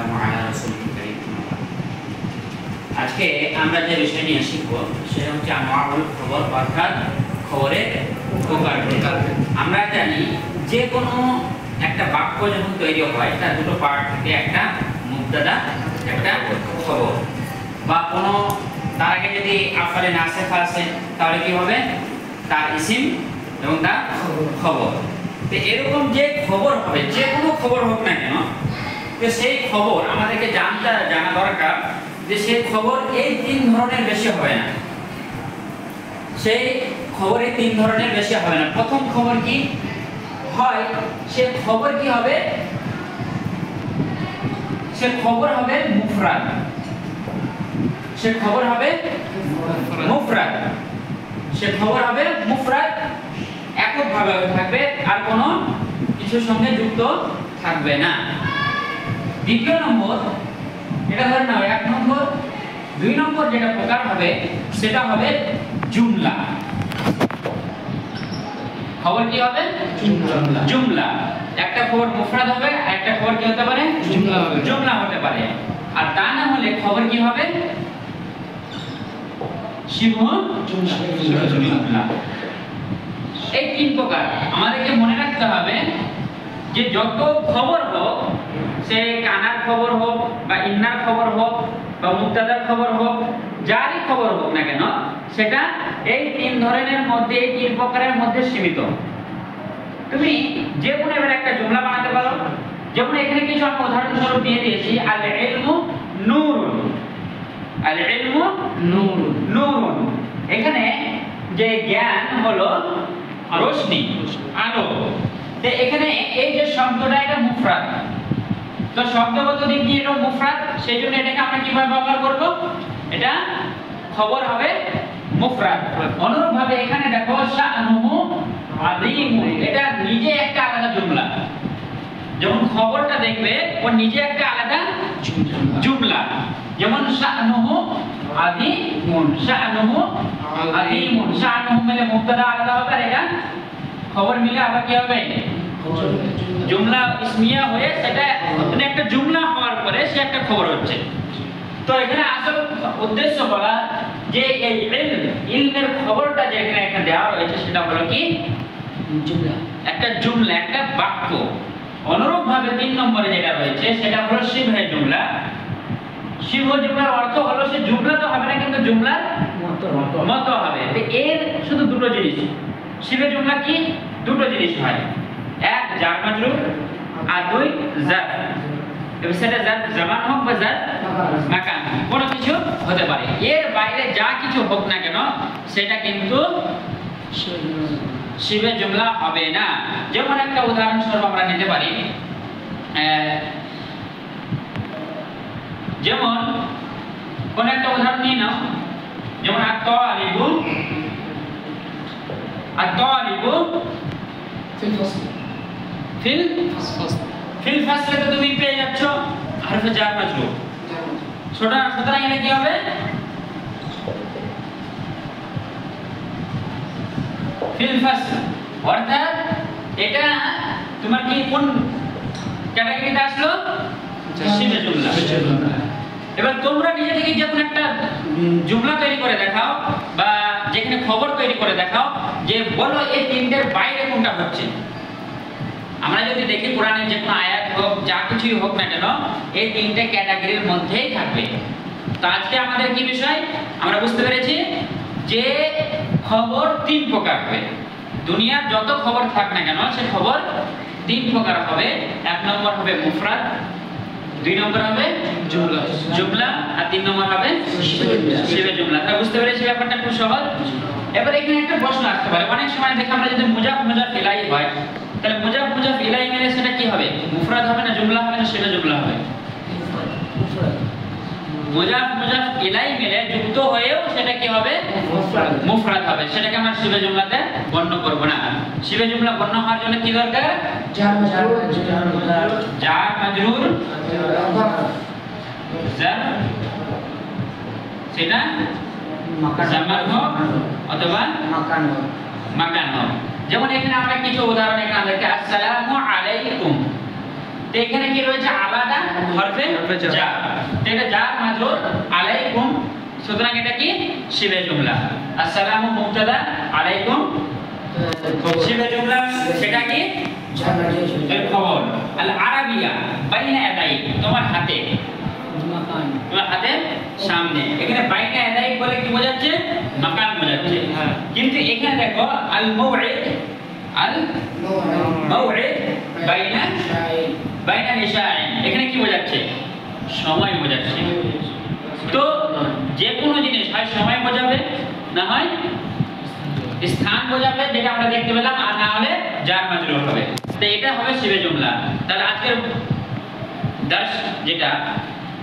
والسلام على رسول الكريم। আজকে আমরা যে বিষয় নিয়ে শিখব সেটা হচ্ছে আনোয়াউল খবর অর্থাৎ খবরের প্রকার। আমরা জানি যে কোনো একটা বাক্য যখন তৈরি হয় তার দুটো পার্ট থাকে, একটা মুবতাদা একটা খবর। বা কোনো তার আগে যদি আফআলে নাসিখা আছে তাহলে কি হবে? তার ইসিম এবং তার খবর। তো এরকম যে খবর হবে, যে কোনো খবর হোক না কেন, তো সেই খবর আমাদেরকে জানা দরকার যে সেই খবর এই তিন ধরনের বেশি হবে না। সেই খবরে তিন ধরনের বেশি হবে না। প্রথম খবর কি হয়? সে খবর কি হবে? সে খবর হবে মুফরাদ। সে খবর হবে মুফরাদ। সে খবর হবে মুফরাদ, এককভাবে থাকবে, আর কোনো কিছুর সঙ্গে যুক্ত থাকবে না। দ্বিতীয় নম্বর, এটা ধরে নাও এক নম্বর। দুই নম্বর যেটা প্রকার হবে সেটা হবে জুমলা। খবর কি হবে? জুমলা। একটা খবর মুফরাদ হবে, একটা খবর কি হতে পারে? জুমলা হতে পারে। আর তা না হলে খবর কি হবে? শিবহ জুমলা। এই তিন প্রকার আমাদেরকে মনে রাখতে হবে যে যত খবর হোক, সে কানার খবর হোক বা ইন্নার খবর হোক বা মুবতাদার খবর হোক, যারই খবর হোক না কেন, সেটা এই তিন ধরনের মধ্যে, এই তিন প্রকারের মধ্যে সীমিত। তুমি যে কোনো এবার একটা জুমলা বানাতে পারো। যেমন এখানে কিছু আমি উদাহরণস্বরূপ দিয়ে দিয়েছি, আল ইলমু নূরুন। আল ইলমু নূরুন। এখানে যে জ্ঞান হলো রোশনি, আলো। তো এখানে এই যে শব্দটা, এটা মুফরাদ। তো শব্দগত দিক দিয়ে এটা মুফরাদ, সেই জন্য এটাকে আমরা কিভাবে ব্যবহার করব? এটা খবর হবে মুফরাদ। অনুরূপভাবে এখানে দেখো শানুহু আযীমুন, এটা নিজে একটা আলাদা জুমলা। যেমন খবরটা দেখবে ও নিজে একটা আলাদা জুমলা। যেমন শানুহু আযীমুন, শানুহু আযীমুন। শানুহু মিলে মুবতাদা আলাদা হবে, আর এটা খবর মিলে আবার কি হবে? জুমলা ইসমিয়া হয়ে সেটা মানে একটা জুমলা হওয়ার পরে সে একটা খবর হচ্ছে। তো এখানে আসল উদ্দেশ্য বলা যে এই ইলমের খবরটা যে এখানে একটা দেওয়া রয়েছে সেটা হলো কি? জুমলা, একটা জুমলা, একটা বাক্য। অনুরূপভাবে তিন নম্বরে যেটা রয়েছে সেটা হলো শিবহে জুমলা। শিবহ জুমলার অর্থ হলো সে জুমলা তো হবে না, কিন্তু জুমলার মতো হবে। তো এর শুধু দুটো জিনিস। শিবহে জুমলা কি? দুটো জিনিস হয়, এক জার মাজরুর আর দুই জারফ। এবার সেটা জারফ জামান হোক বা জারফ মাকান, কোনো কিছু হতে পারে। এর বাইরে যা কিছু হোক না কেন সেটা কিন্তু শিবে জুমলা হবে না। যেমন একটা উদাহরণস্বরূপ আমরা নিতে পারি, যেমন কোন একটা উদাহরণ নিয়ে নাও। যেমন আত-তালিবু ফিল ফাসলে তো তুমি পেয়ে যাচ্ছ হরফে জার মাজরুর। সুতরাং এটা কি হবে? ফিল ফাসল। অর্থাৎ এটা তোমার কি কোন ক্যাটাগরিতে আসলো? শিবে জুমলা। এবার তোমরা নিজে থেকে যখন একটা জুমলা তৈরি করে দেখাও বা যেখানে খবর তৈরি করে দেখাও, যে বলো এই তিনটের বাইরে কোনটা হচ্ছে। আমরা যদি দেখি কোরআনের যে কোনো আয়াত হোক, যা কিছুই হোক না কেন, এই তিনটে ক্যাটাগরির মধ্যেই থাকবে। তো আজকে আমাদের কি বিষয়? আমরা বুঝতে পেরেছি যে খবর তিন প্রকার হবে। দুনিয়ার যত খবর থাক না কেন সে খবর তিন প্রকার হবে। এক নম্বর হবে মুফরাদ, দুই নম্বর হবে জুমলা, আর তিন নম্বর হবে শিবে জুমলা। তা বুঝতে পেরেছি ব্যাপারটা খুব সহজ। এবার এখানে একটা প্রশ্ন আসতে পারে, অনেক সময় দেখি আমরা যদি মুজাফ ইলাইহি হয়, তাহলে মুজাফ ইলাইহি মিলে সেটা কি হবে? মুফরাদ হবে না জুমলা হবে না শিবে জুমলা হবে? মুজাফ ইলাইহি মিলে যুক্ত হয়েও সেটা কি হবে? মুফরাদ হবে। সেটাকে আমরা শিবে জুমলাতে গণ্য করব না। শিবে জুমলা গণ্য হওয়ার জন্য কি দরকার? জার মাজরুর জার, সেটা জামান হোক অথবা মাকান হোক। যেমন এখানে আমরা কিছু উদাহরণ এখানে দেখি, আসসালামু আলাইকুম। তো এখানে কি রয়েছে আলাদা হরফে জার, তো এটা জার মাজরুর আলাইকুম, সুতরাং এটা কি শিবে জুমলা। আসসালামু মুবতাদা, আলাইকুম শিবে জুমলা, সেটা কি এর খবর। আল আরাবিয়া বাইনা ইয়াদাই, তোমার হাতে, তোমার হাতে সামনে, এখানে বাইনা ইয়াদাই বলে কি বোঝাচ্ছে মাকান বোঝাচ্ছে, কিন্তু এখানে দেখো আল মাউইদ, আল মাউইদ বাইনা বাইনা নিশাইন, এখানে কি বোঝাচ্ছে সময় বোঝাচ্ছে। তো যে কোনো জিনিস হয় সময় বোঝাবে, না হয় স্থান বোঝাবে, যেটা আমরা দেখতে পেলাম, আর না হলে জার মাজরুর হবে। তো এটা হবে শিবে জুমলা। তাহলে আজকের দার্স যেটা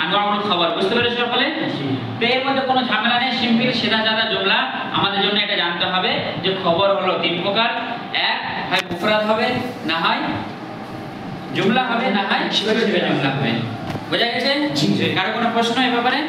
আনওয়াউল খবর, বুঝতে পেরেছো সকলে? তো এর মধ্যে কোনো ঝামেলা নেই, সিম্পল সিধা সাদা জুমলা। আমাদের জন্য এটা জানতে হবে যে খবর হলো তিন প্রকার, এক হয় মুফরাদ হবে, না হয় জুমলা হবে, না হয় শিবে জুমলা হবে। বোঝা গেছে? কারো কোনো প্রশ্ন এই ব্যাপারে?